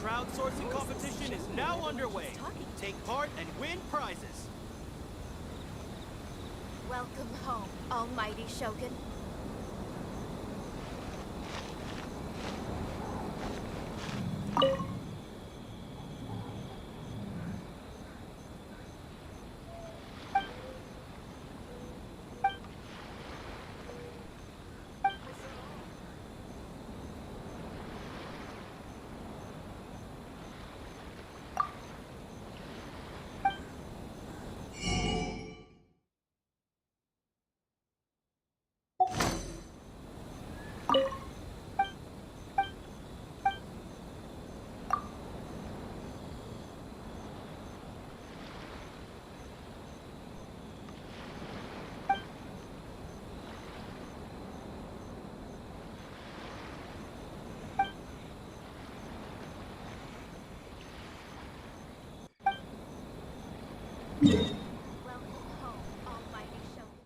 crowdsourcing competition is now underway. Take part and win prizes. Welcome home, Almighty Shogun. Welcome home, Almighty Shogun.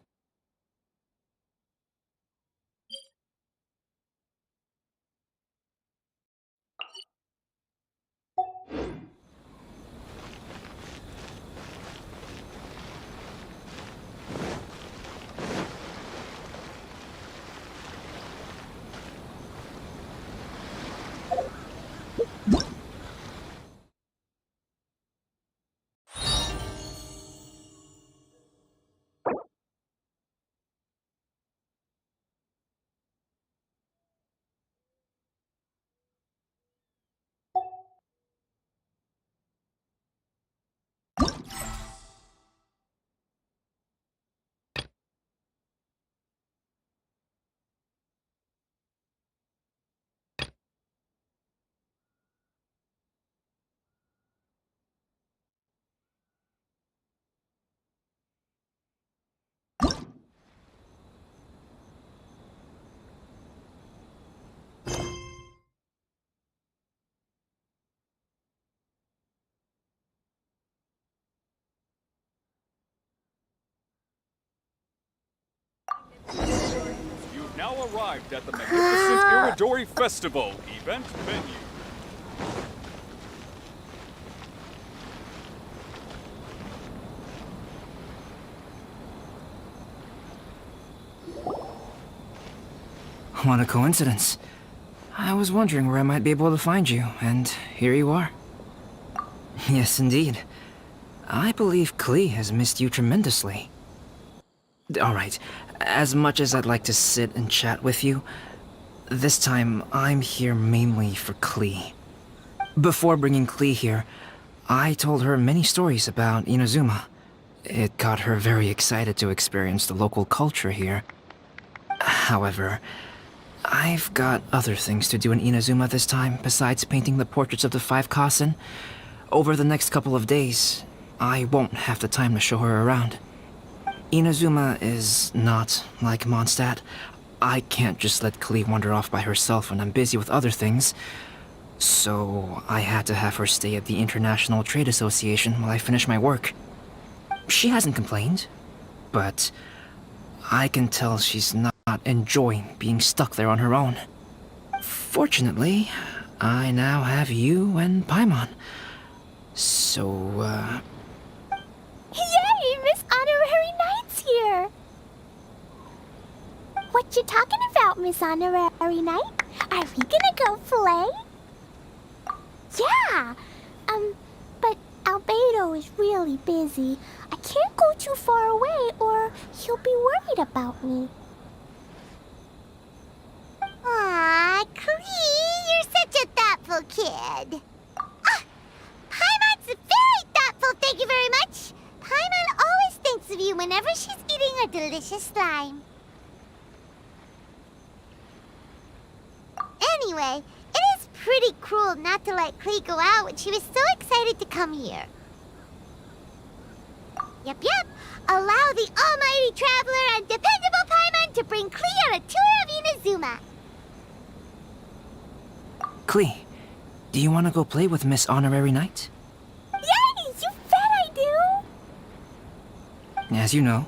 You've now arrived at the magnificent Iridori Festival event venue. What a coincidence. I was wondering where I might be able to find you, and here you are. Yes, indeed. I believe Klee has missed you tremendously. Alright, as much as I'd like to sit and chat with you, this time I'm here mainly for Klee. Before bringing Klee here, I told her many stories about Inazuma. It got her very excited to experience the local culture here. However, I've got other things to do in Inazuma this time besides painting the portraits of the 5 Kasen. Over the next couple of days, I won't have the time to show her around. Inazuma is not like Mondstadt. I can't just let Klee wander off by herself when I'm busy with other things. So I had to have her stay at the International Trade Association while I finish my work. She hasn't complained, but I can tell she's not enjoying being stuck there on her own. Fortunately, I now have you and Paimon. So, Yay! Miss Honorary Knight's here! What you talking about, Miss Honorary Knight? Are we gonna go play? Yeah! But Albedo is really busy. I can't go too far away or he'll be worried about me. Aw, Klee, you're such a thoughtful kid. Ah, Paimon's very thoughtful, thank you very much. Paimon always thinks of you whenever she's eating a delicious slime. Anyway, it is pretty cruel not to let Klee go out when she was so excited to come here. Yep. Allow the almighty traveler and dependable Paimon to bring Klee on a tour of Inazuma. Klee, do you want to go play with Miss Honorary Knight? Yay! You bet I do! As you know,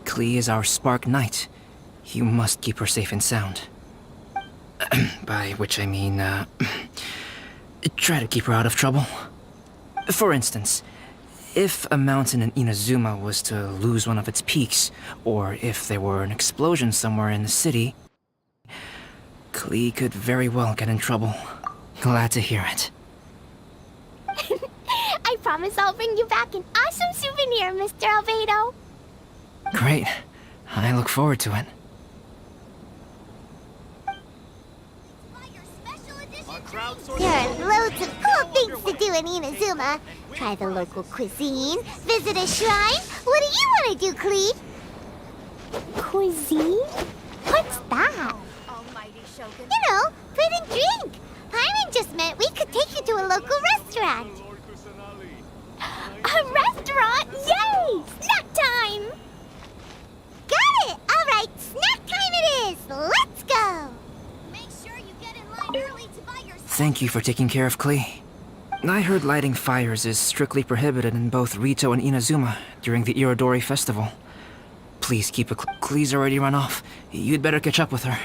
Klee is our Spark Knight. You must keep her safe and sound. By which I mean, Try to keep her out of trouble. For instance, if a mountain in Inazuma was to lose one of its peaks, or if there were an explosion somewhere in the city, Klee could very well get in trouble. Glad to hear it. I promise I'll bring you back an awesome souvenir, Mr. Albedo. Great. I look forward to it. There are loads of cool things to do in Inazuma. Try the local cuisine, visit a shrine. What do you want to do, Klee? Cuisine? What's that? Almighty Shogun. You know, food and drink. Paimon just meant we could take you to a local restaurant. A restaurant? Yay! Snack time! Got it! All right, snack time it is. Let's go. Make sure you get in line early to buy your Thank you for taking care of Klee. I heard lighting fires is strictly prohibited in both Rito and Inazuma during the Irodori festival. Please keep it. Klee's already run off. You'd better catch up with her.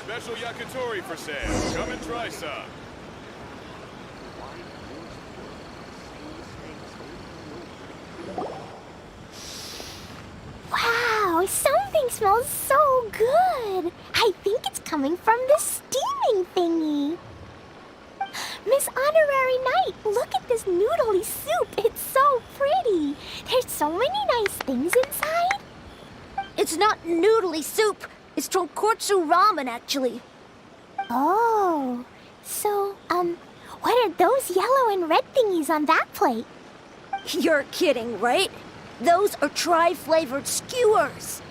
Special yakitori for sale. Come and try some. Wow, something smells so good. I think it's coming from this steaming thingy. Miss Honorary Knight, look at this noodly soup. It's so pretty. There's so many nice things inside. It's not noodly soup. It's tonkotsu ramen, actually. Oh, so, what are those yellow and red thingies on that plate? You're kidding, right? Those are tri-flavored skewers.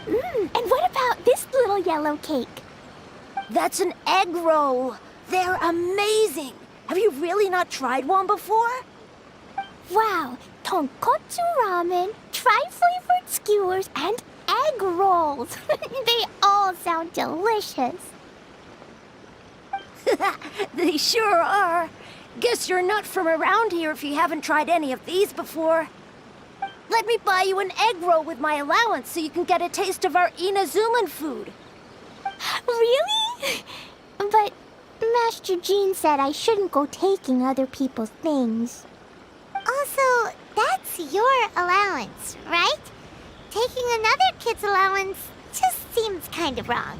And what about this little yellow cake? That's an egg roll. They're amazing. Have you really not tried one before? Wow, tonkotsu ramen, tri-flavored skewers, and egg rolls. They all sound delicious. They sure are. Guess you're not from around here if you haven't tried any of these before. Let me buy you an egg roll with my allowance so you can get a taste of our Inazuman food. Really? But Master Jean said I shouldn't go taking other people's things. Also, that's your allowance, right? Taking another kid's allowance just seems kind of wrong.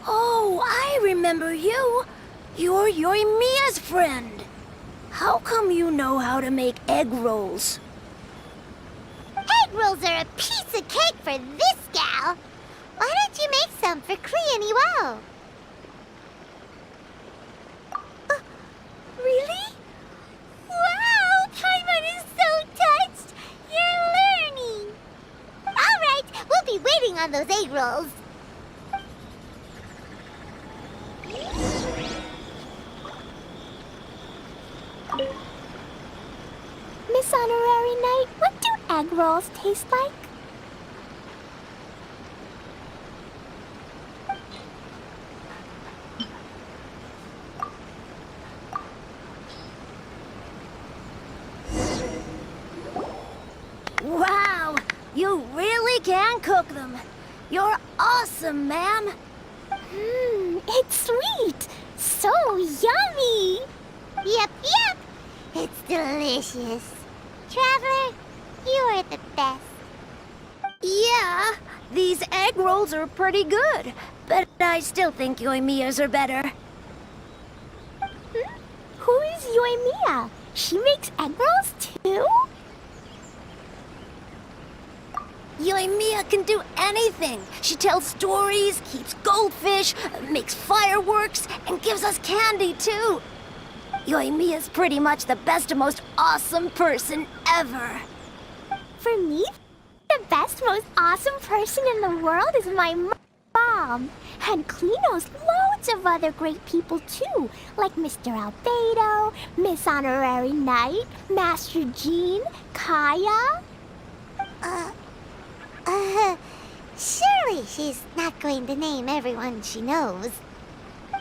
Oh, I remember you. You're Yoimiya's friend. How come you know how to make egg rolls? Egg rolls are a piece of cake for this gal. Why don't you make some for Klee and Iwao? Really? Wow, Paimon is so touched. You're learning. All right, we'll be waiting on those egg rolls. Miss Honorary Knight, egg rolls taste like? Wow! You really can cook them. You're awesome, ma'am. It's sweet. So yummy. Yep. It's delicious. Traveler, you are the best. Yeah, these egg rolls are pretty good, but I still think Yoimiya's are better. Who is Yoimiya? She makes egg rolls too? Yoimiya can do anything. She tells stories, keeps goldfish, makes fireworks, and gives us candy too. Yoimiya's pretty much the best and most awesome person ever. For me, the best, most awesome person in the world is my mom. And Klee knows loads of other great people too, like Mr. Albedo, Miss Honorary Knight, Master Jean, Kaya. Surely she's not going to name everyone she knows.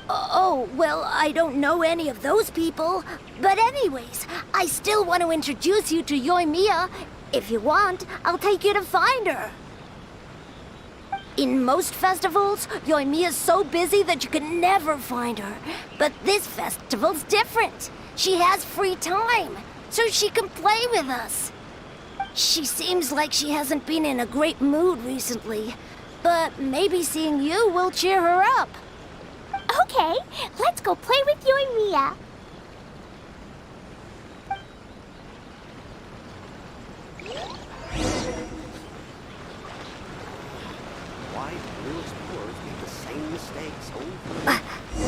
Oh, well, I don't know any of those people. But anyways, I still want to introduce you to Yoimiya. If you want, I'll take you to find her. In most festivals, Yoimiya's so busy that you can never find her. But this festival's different. She has free time, so she can play with us. She seems like she hasn't been in a great mood recently, but maybe seeing you will cheer her up. Okay, let's go play with Yoimiya. Why do new explorers make the same mistakes over?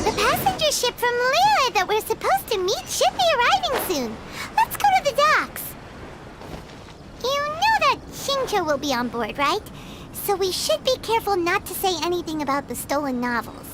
The passenger ship from Lyra that we're supposed to meet should be arriving soon. Let's go to the docks. You know that Shincho will be on board, right? So we should be careful not to say anything about the stolen novels.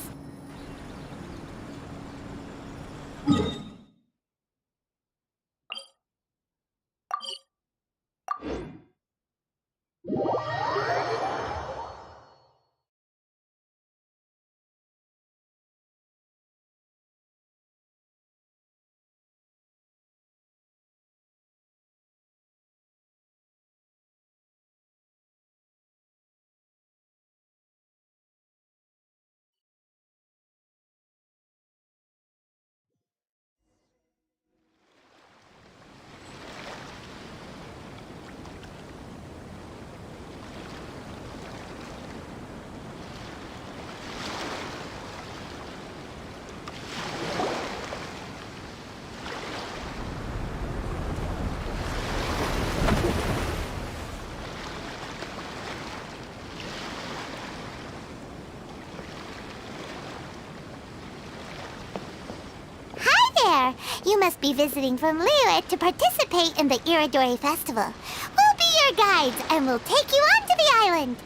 There! You must be visiting from Lyra to participate in the Iridori Festival. We'll be your guides, and we'll take you onto the island.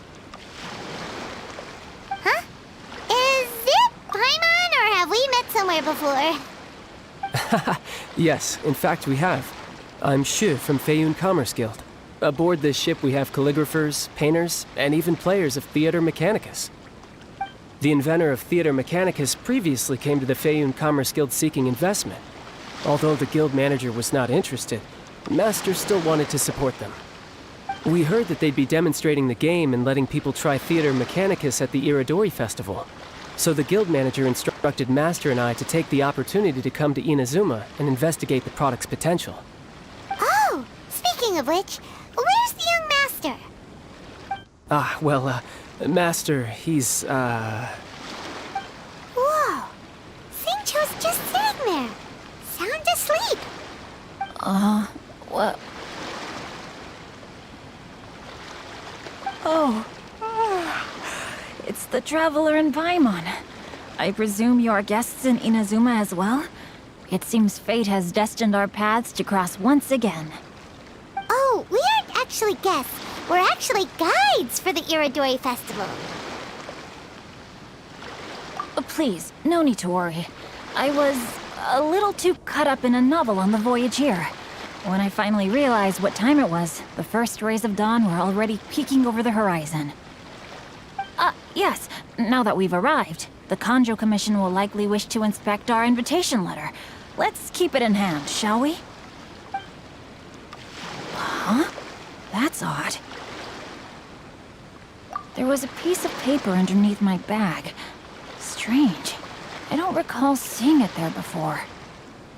Huh? Is it Paimon, or have we met somewhere before? Yes, in fact we have. I'm Hues from Feiyun Commerce Guild. Aboard this ship we have calligraphers, painters, and even players of Theater Mechanicus. The inventor of Theater Mechanicus previously came to the Feiyun Commerce Guild seeking investment. Although the guild manager was not interested, Master still wanted to support them. We heard that they'd be demonstrating the game and letting people try Theater Mechanicus at the Iridori Festival. So the guild manager instructed Master and I to take the opportunity to come to Inazuma and investigate the product's potential. Oh, speaking of which, where's the young master? Master, he's, Whoa! Singcho's just sitting there. Sound asleep. What? Oh. It's the Traveler and Paimon. I presume you are guests in Inazuma as well? It seems fate has destined our paths to cross once again. Oh, we aren't actually guests. We're actually guides for the Iridori Festival. Please, no need to worry. I was a little too caught up in a novel on the voyage here. When I finally realized what time it was, the first rays of dawn were already peeking over the horizon. Yes, now that we've arrived, the Conjo Commission will likely wish to inspect our invitation letter. Let's keep it in hand, shall we? Huh? That's odd. There was a piece of paper underneath my bag. Strange. I don't recall seeing it there before.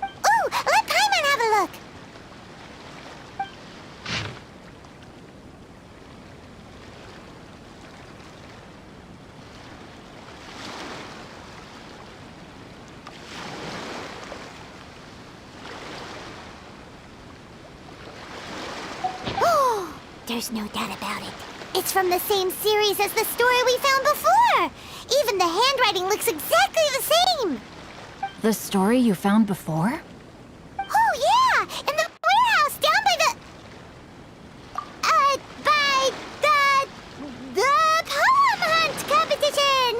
Ooh, let Paimon have a look. There's no doubt about it. It's from the same series as the story we found before. Even the handwriting looks exactly the same. The story you found before? Oh, yeah! In the warehouse down by the poem hunt competition!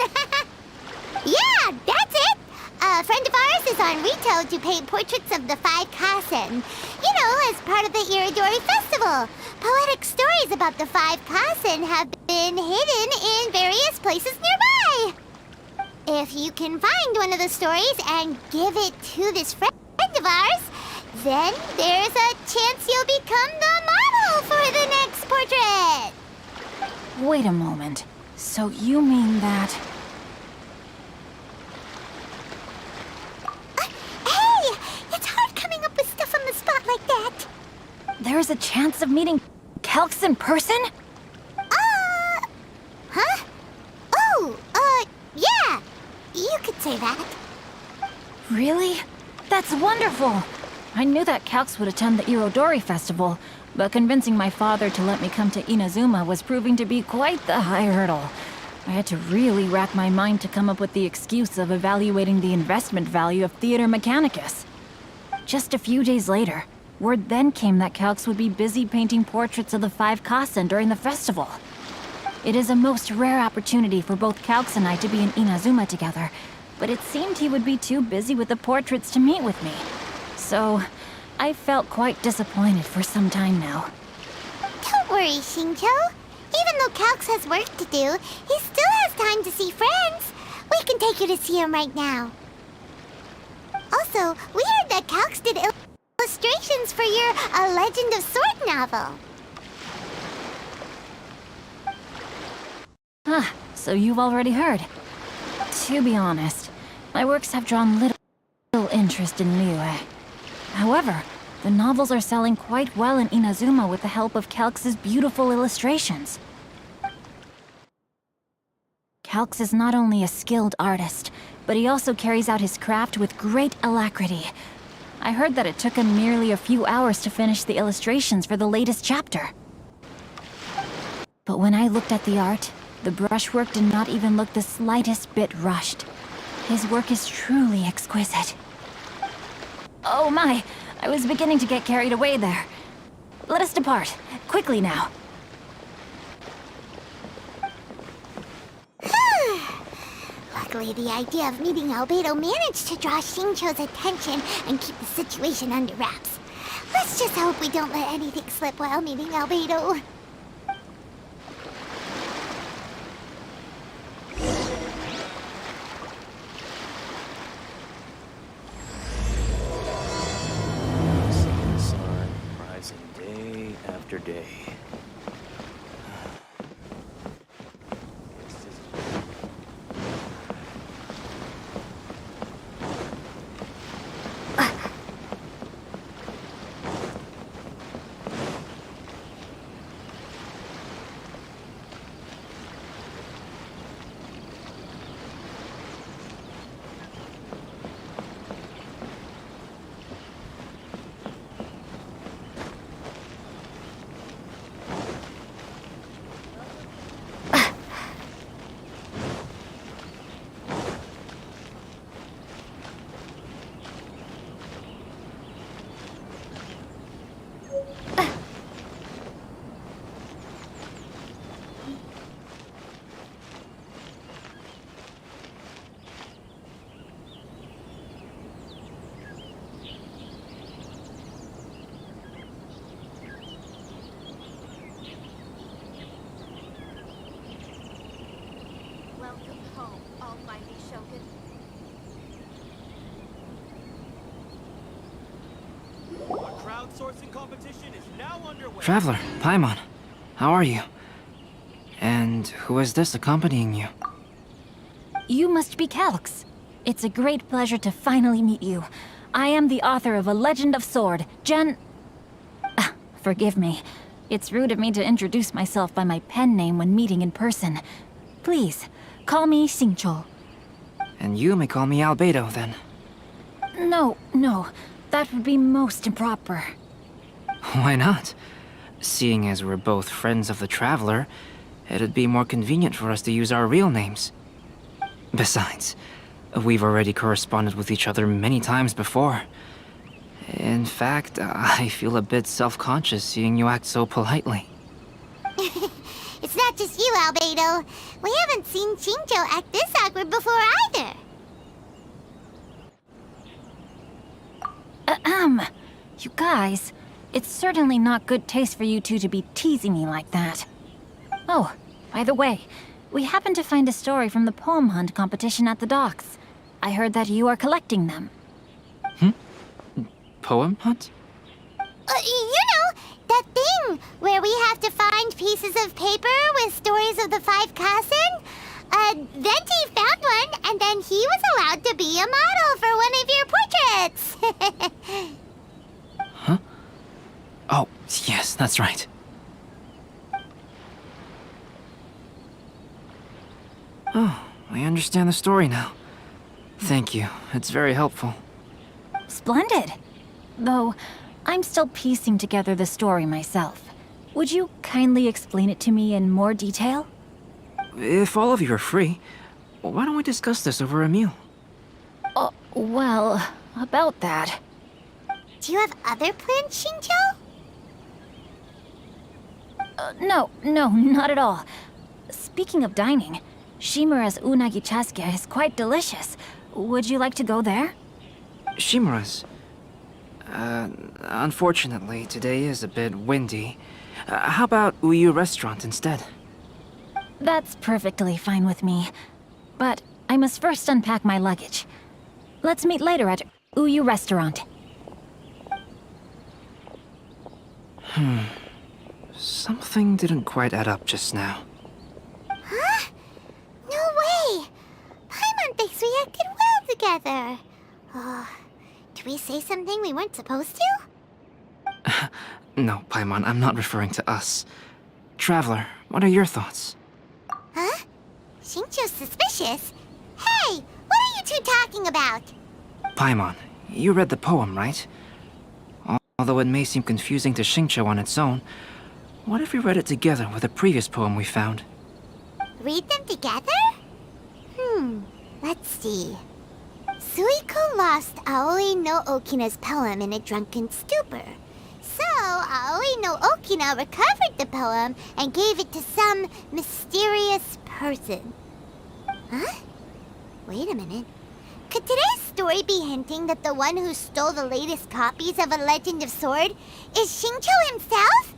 Yeah, that's it! A friend of ours is on Rito to paint portraits of the 5 Kasen. You know, as part of the Iridori Festival. Poetic stories about the 5 Kasen have been hidden in various places nearby. If you can find one of the stories and give it to this friend of ours, then there's a chance you'll become the model for the next portrait. Wait a moment. So you mean that... Hey! It's hard coming up with stuff on the spot like that. There's a chance of meeting Calx in person? Huh? Oh, yeah. You could say that. Really? That's wonderful! I knew that Calx would attend the Irodori Festival, but convincing my father to let me come to Inazuma was proving to be quite the high hurdle. I had to really rack my mind to come up with the excuse of evaluating the investment value of Theater Mechanicus. Just a few days later, word then came that Calx would be busy painting portraits of the 5 Kasen during the festival. It is a most rare opportunity for both Calx and I to be in Inazuma together, but it seemed he would be too busy with the portraits to meet with me. So, I felt quite disappointed for some time now. Don't worry, Shinjo. Even though Calx has work to do, he still has time to see friends. We can take you to see him right now. Also, we heard that Calx did illustrations for your A Legend of Sword novel. Ah, so you've already heard. To be honest, my works have drawn little interest in Liyue. However, the novels are selling quite well in Inazuma with the help of Calx's beautiful illustrations. Calx is not only a skilled artist, but he also carries out his craft with great alacrity. I heard that it took him merely a few hours to finish the illustrations for the latest chapter. But when I looked at the art, the brushwork did not even look the slightest bit rushed. His work is truly exquisite. Oh my, I was beginning to get carried away there. Let us depart, quickly now. Luckily, the idea of meeting Albedo managed to draw Shincho's attention and keep the situation under wraps. Let's just hope we don't let anything slip while meeting Albedo. Sun rising day after day. Shogun. A crowdsourcing competition is now underway. Traveler, Paimon, how are you? And who is this accompanying you? You must be Calx. It's a great pleasure to finally meet you. I am the author of A Legend of Sword, Forgive me. It's rude of me to introduce myself by my pen name when meeting in person. Please, call me Xingqiu. And you may call me Albedo, then. No, that would be most improper. Why not? Seeing as we're both friends of the Traveler, it'd be more convenient for us to use our real names. Besides, we've already corresponded with each other many times before. In fact, I feel a bit self-conscious seeing you act so politely. It's not just you, Albedo. We haven't seen Xingqiu act this awkward before either. You guys, it's certainly not good taste for you two to be teasing me like that. Oh, by the way, we happened to find a story from the poem hunt competition at the docks. I heard that you are collecting them. Poem hunt? You know, that thing where we have to find pieces of paper with stories of the 5 Kasen? Venti found one, and then he was allowed to be a model for one of your portraits. Huh? Oh, yes, that's right. Oh, I understand the story now. Thank you. It's very helpful. Splendid. Though, I'm still piecing together the story myself. Would you kindly explain it to me in more detail? If all of you are free, why don't we discuss this over a meal? Well, about that. Do you have other plans, Xingqiu? No, not at all. Speaking of dining, Shimura's unagi chasuke is quite delicious. Would you like to go there? Shimura's. Unfortunately, today is a bit windy. How about Uyu Restaurant instead? That's perfectly fine with me. But I must first unpack my luggage. Let's meet later at Uyu Restaurant. Something didn't quite add up just now. Huh? No way! Paimon thinks we acted well together. Did we say something we weren't supposed to? No, Paimon, I'm not referring to us. Traveler, what are your thoughts? Huh? Xingqiu's suspicious? Hey, what are you two talking about? Paimon, you read the poem, right? Although it may seem confusing to Xingqiu on its own, what if we read it together with a previous poem we found? Read them together? Let's see. Suiko lost Aoi no Okina's poem in a drunken stupor. So, Aoi no Okina recovered the poem and gave it to some mysterious person. Huh? Wait a minute. Could today's story be hinting that the one who stole the latest copies of A Legend of Sword is Xingqiu himself?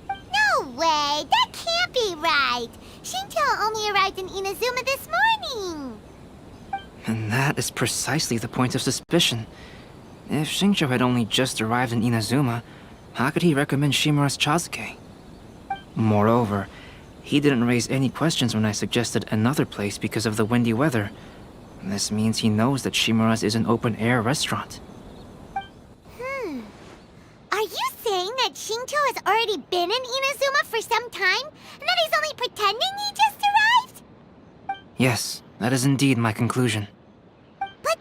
No way! That can't be right! Xingqiu only arrived in Inazuma this morning! And that is precisely the point of suspicion. If Xingqiu had only just arrived in Inazuma, how could he recommend Shimura's Chasuke? Moreover, he didn't raise any questions when I suggested another place because of the windy weather. This means he knows that Shimura's is an open-air restaurant. Are you saying that Xingqiu has already been in Inazuma for some time, and that he's only pretending he just arrived? Yes, that is indeed my conclusion. But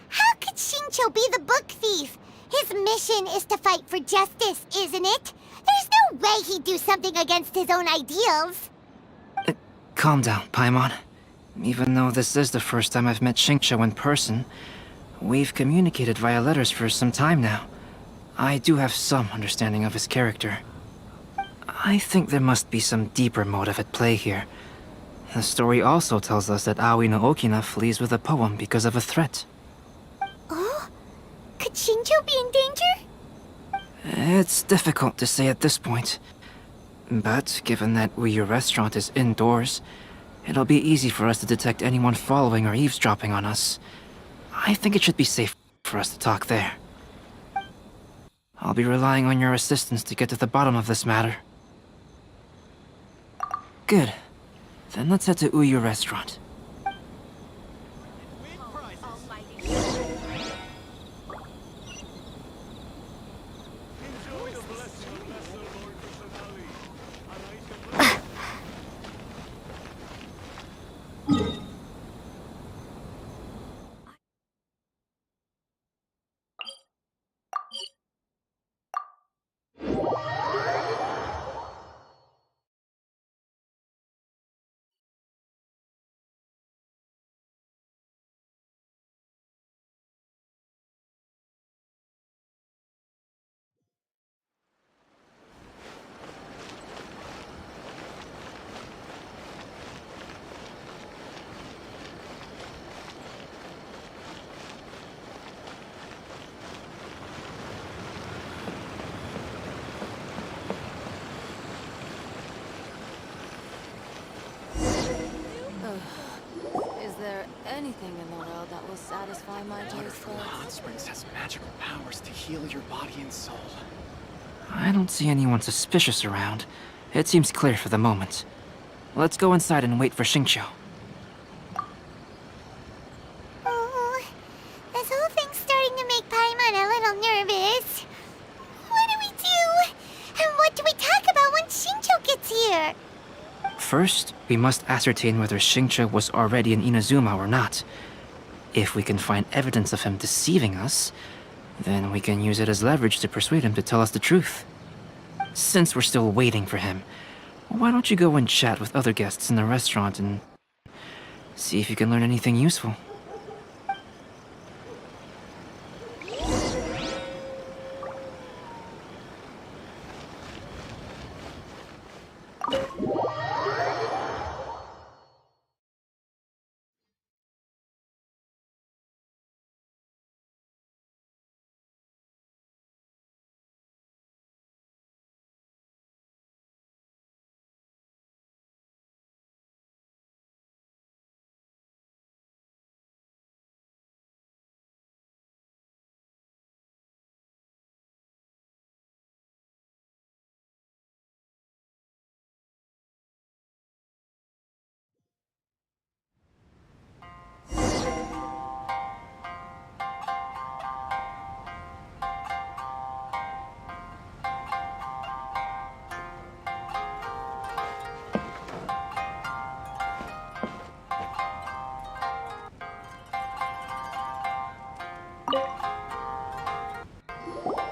how could Xingqiu be the book thief? His mission is to fight for justice, isn't it? There's no way he'd do something against his own ideals. Calm down, Paimon. Even though this is the first time I've met Xingqiu in person, we've communicated via letters for some time now. I do have some understanding of his character. I think there must be some deeper motive at play here. The story also tells us that Aoi no Okina flees with a poem because of a threat. Oh? Could Xingqiu be in danger? It's difficult to say at this point. But given that Uyu Restaurant is indoors, it'll be easy for us to detect anyone following or eavesdropping on us. I think it should be safe for us to talk there. I'll be relying on your assistance to get to the bottom of this matter. Good. Then let's head to Uyu Restaurant. Win prizes. Almighty Shogun. Enjoy the blessing of Master Lord Kusanagi. Is there anything in the world that will satisfy my taste buds? Hot Springs has magical powers to heal your body and soul. I don't see anyone suspicious around. It seems clear for the moment. Let's go inside and wait for Xingqiu. Oh, this whole thing's starting to make Paimon a little nervous. What do we do? And what do we talk about when Xingqiu gets here? First, we must ascertain whether Xingqiu was already in Inazuma or not. If we can find evidence of him deceiving us, then we can use it as leverage to persuade him to tell us the truth. Since we're still waiting for him, why don't you go and chat with other guests in the restaurant and see if you can learn anything useful?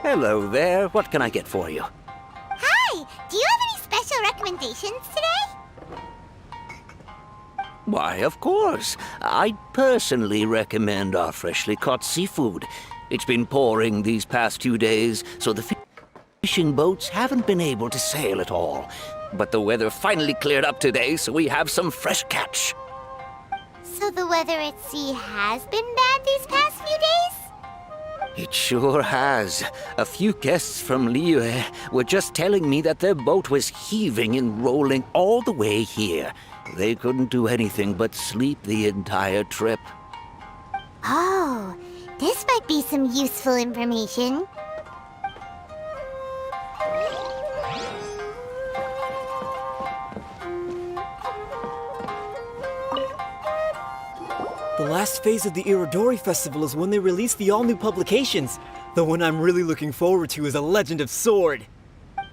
Hello there. What can I get for you? Hi! Do you have any special recommendations today? Why, of course. I personally recommend our freshly caught seafood. It's been pouring these past 2 days, so the fishing boats haven't been able to sail at all. But the weather finally cleared up today, so we have some fresh catch. So the weather at sea has been bad these past few days? It sure has. A few guests from Liyue were just telling me that their boat was heaving and rolling all the way here. They couldn't do anything but sleep the entire trip. Oh, this might be some useful information. The last phase of the Irodori Festival is when they release the all-new publications. The one I'm really looking forward to is A Legend of Sword.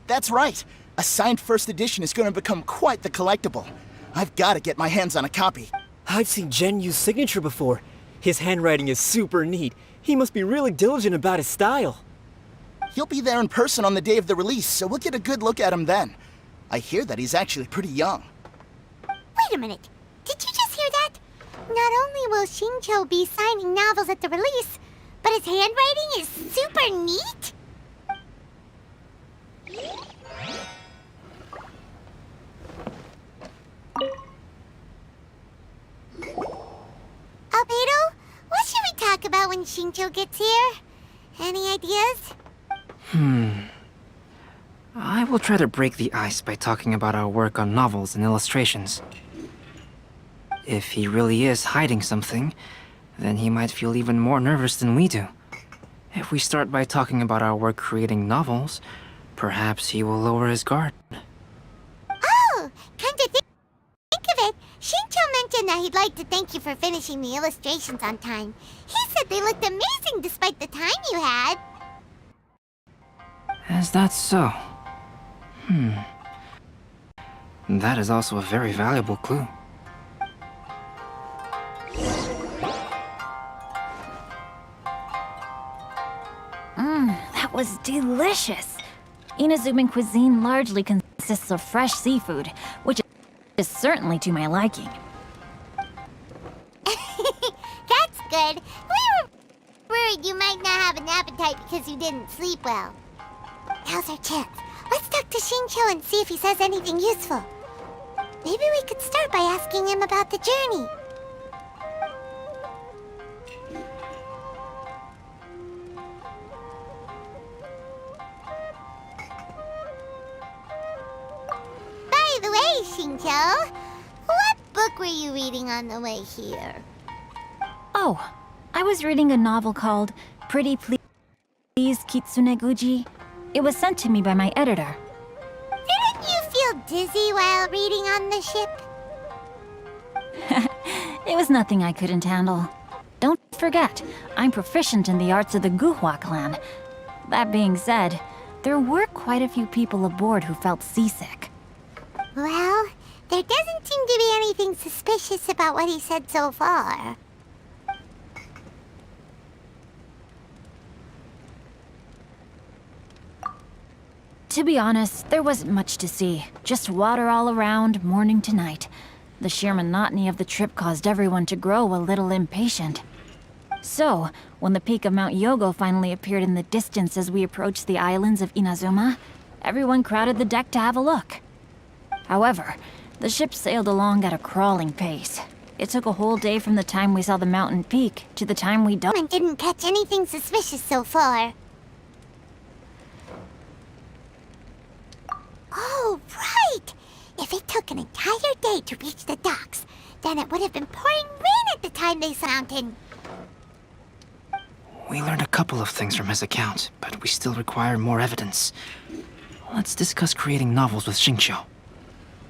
That's right. A signed first edition is going to become quite the collectible. I've got to get my hands on a copy. I've seen Genyu's signature before. His handwriting is super neat. He must be really diligent about his style. He'll be there in person on the day of the release, so we'll get a good look at him then. I hear that he's actually pretty young. Wait a minute. Did you just hear that? Not only will Xingqiu be signing novels at the release, but his handwriting is super neat? Albedo, what should we talk about when Xingqiu gets here? Any ideas? I will try to break the ice by talking about our work on novels and illustrations. If he really is hiding something, then he might feel even more nervous than we do. If we start by talking about our work creating novels, perhaps he will lower his guard. Oh, come to think of it, Shincho mentioned that he'd like to thank you for finishing the illustrations on time. He said they looked amazing despite the time you had. Is that so? That is also a very valuable clue. That was delicious. Inazuman cuisine largely consists of fresh seafood, which is certainly to my liking. That's good. We were worried you might not have an appetite because you didn't sleep well. Now's our chance. Let's talk to Shincho and see if he says anything useful. Maybe we could start by asking him about the journey. By the way, Shincho, what book were you reading on the way here? Oh, I was reading a novel called Pretty Please Kitsune Guji. It was sent to me by my editor. Didn't you feel dizzy while reading on the ship? It was nothing I couldn't handle. Don't forget, I'm proficient in the arts of the Guhua clan. That being said, there were quite a few people aboard who felt seasick. Well, there doesn't seem to be anything suspicious about what he said so far. To be honest, there wasn't much to see. Just water all around, morning to night. The sheer monotony of the trip caused everyone to grow a little impatient. So, when the peak of Mount Yogo finally appeared in the distance as we approached the islands of Inazuma, everyone crowded the deck to have a look. However, the ship sailed along at a crawling pace. It took a whole day from the time we saw the mountain peak to the time we docked. And didn't catch anything suspicious so far. Oh, right! If it took an entire day to reach the docks, then it would have been pouring rain at the time they saw the mountain. We learned a couple of things from his account, but we still require more evidence. Let's discuss creating novels with Shincho.